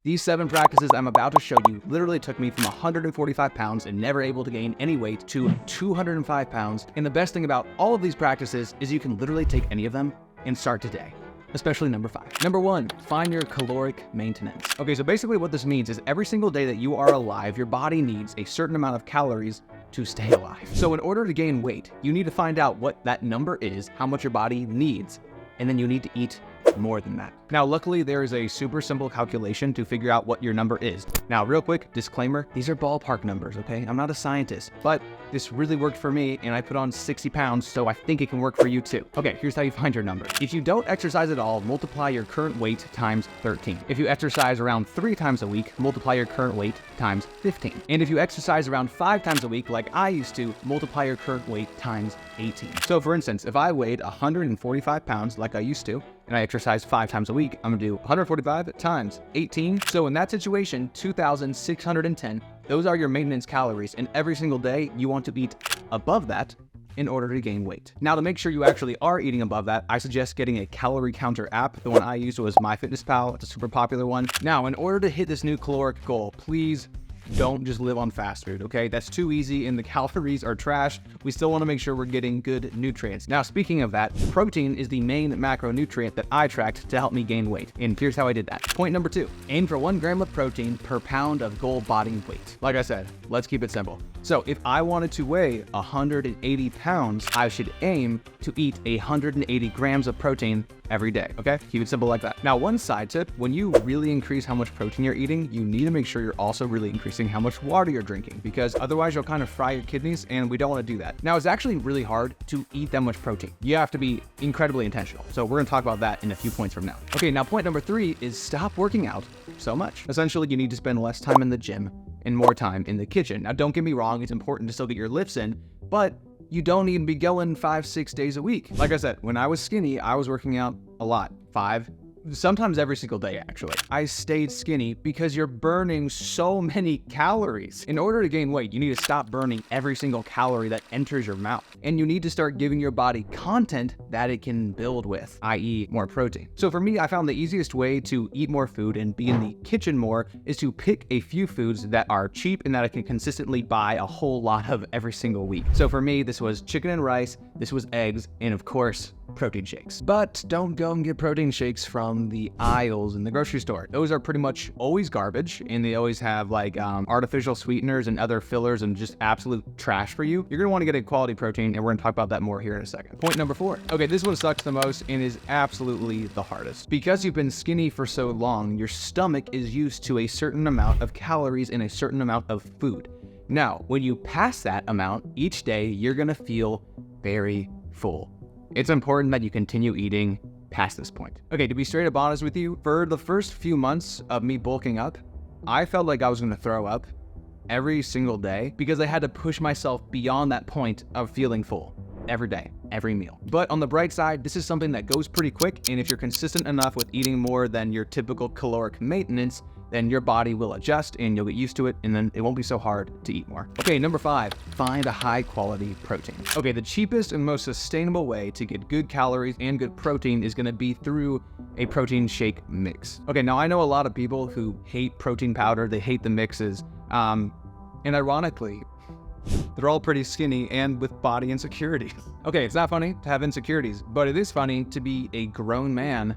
These 7 practices I'm about to show you literally took me from 145 pounds and never able to gain any weight to 205 pounds. And the best thing about all of these practices is you can literally take any of them and start today. Especially number 5. Number 1, find your caloric maintenance. Okay, so basically what this means is every single day that you are alive, your body needs a certain amount of calories to stay alive. So in order to gain weight, you need to find out what that number is, how much your body needs, and then you need to eat more than that. Now, luckily, there is a super simple calculation to figure out what your number is. Now, real quick, disclaimer, these are ballpark numbers, okay? I'm not a scientist, but this really worked for me, and I put on 60 pounds, so I think it can work for you too. Okay, here's how you find your number. If you don't exercise at all, multiply your current weight times 13. If you exercise around 3 times a week, multiply your current weight times 15. And if you exercise around 5 times a week, like I used to, multiply your current weight times 18. So for instance, if I weighed 145 pounds like I used to, and I exercise 5 times a week, I'm gonna do 145 times 18. So in that situation, 2,610, those are your maintenance calories. And every single day, you want to eat above that in order to gain weight. Now, to make sure you actually are eating above that, I suggest getting a calorie counter app. The one I used was MyFitnessPal. It's a super popular one. Now, in order to hit this new caloric goal, please don't just live on fast food, okay? That's too easy and the calories are trash. We still want to make sure we're getting good nutrients. Now, speaking of that, protein is the main macronutrient that I tracked to help me gain weight. And here's how I did that. Point number 2, aim for 1 gram of protein per pound of goal body weight. Like I said, let's keep it simple. So if I wanted to weigh 180 pounds, I should aim to eat 180 grams of protein every day, okay? Keep it simple like that. Now, one side tip, when you really increase how much protein you're eating, you need to make sure you're also really increasing how much water you're drinking, because otherwise you'll kind of fry your kidneys, and we don't want to do that. Now, it's actually really hard to eat that much protein. You have to be incredibly intentional. So we're gonna talk about that in a few points from now. Okay, now point number 3 is stop working out so much. Essentially, you need to spend less time in the gym and more time in the kitchen. Now, don't get me wrong, it's important to still get your lifts in, but you don't need to be going 5-6 days a week. Like I said, when I was skinny, I was working out a lot, 5, sometimes every single day, actually. I stayed skinny because you're burning so many calories. In order to gain weight, you need to stop burning every single calorie that enters your mouth. And you need to start giving your body content that it can build with, i.e. more protein. So for me, I found the easiest way to eat more food and be in the kitchen more is to pick a few foods that are cheap and that I can consistently buy a whole lot of every single week. So for me, this was chicken and rice, this was eggs, and of course, protein shakes. But don't go and get protein shakes from the aisles in the grocery store. Those are pretty much always garbage, and they always have like artificial sweeteners and other fillers and just absolute trash for you. You're gonna want to get a quality protein, and we're gonna talk about that more here in a second. Point number 4. Okay, this one sucks the most and is absolutely the hardest. Because you've been skinny for so long, your stomach is used to a certain amount of calories and a certain amount of food. Now, when you pass that amount each day, you're gonna feel very full. It's important that you continue eating past this point. Okay, to be straight up honest with you, for the first few months of me bulking up, I felt like I was gonna throw up every single day because I had to push myself beyond that point of feeling full every day, every meal. But on the bright side, this is something that goes pretty quick, and if you're consistent enough with eating more than your typical caloric maintenance, then your body will adjust and you'll get used to it, and then it won't be so hard to eat more. Okay, number 5, find a high quality protein. Okay, the cheapest and most sustainable way to get good calories and good protein is gonna be through a protein shake mix. Okay, now I know a lot of people who hate protein powder, they hate the mixes, and ironically, they're all pretty skinny and with body insecurities. Okay, it's not funny to have insecurities, but it is funny to be a grown man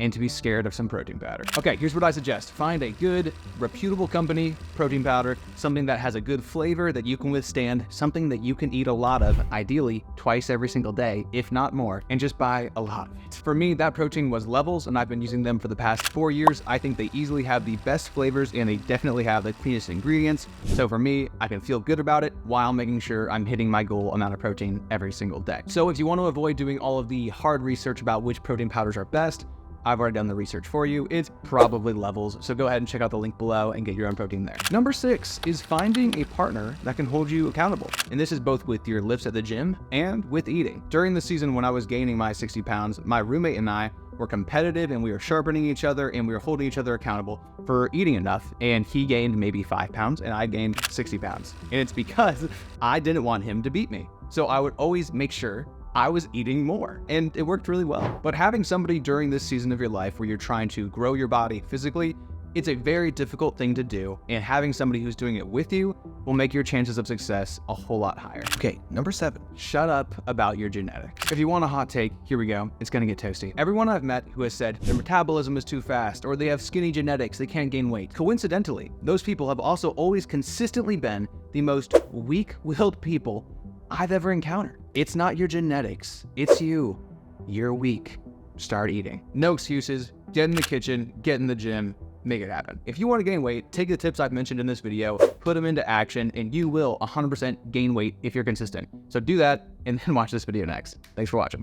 and to be scared of some protein powder. Okay, here's what I suggest. Find a good, reputable company protein powder, something that has a good flavor that you can withstand, something that you can eat a lot of, ideally twice every single day, if not more, and just buy a lot of it. For me, that protein was Levels, and I've been using them for the past 4 years. I think they easily have the best flavors, and they definitely have the cleanest ingredients. So for me, I can feel good about it while making sure I'm hitting my goal amount of protein every single day. So if you want to avoid doing all of the hard research about which protein powders are best, I've already done the research for you. It's probably Levels, so go ahead and check out the link below and get your own protein there. Number 6 is finding a partner that can hold you accountable. And this is both with your lifts at the gym and with eating. During the season when I was gaining my 60 pounds, my roommate and I were competitive, and we were sharpening each other, and we were holding each other accountable for eating enough. And he gained maybe 5 pounds and I gained 60 pounds. And it's because I didn't want him to beat me. So I would always make sure I was eating more, and it worked really well. But having somebody during this season of your life where you're trying to grow your body physically It's a very difficult thing to do, and having somebody who's doing it with you will make your chances of success a whole lot higher. Okay, number 7, shut up about your genetics. If you want a hot take, here we go. It's gonna get toasty. Everyone I've met who has said their metabolism is too fast, or they have skinny genetics, they can't gain weight. Coincidentally, those people have also always consistently been the most weak-willed people I've ever encountered. It's not your genetics, it's you. You're weak. Start eating. No excuses. Get in the kitchen, get in the gym, make it happen. If you want to gain weight, take the tips I've mentioned in this video, put them into action, and you will 100% gain weight if you're consistent. So do that, and then watch this video next. Thanks for watching.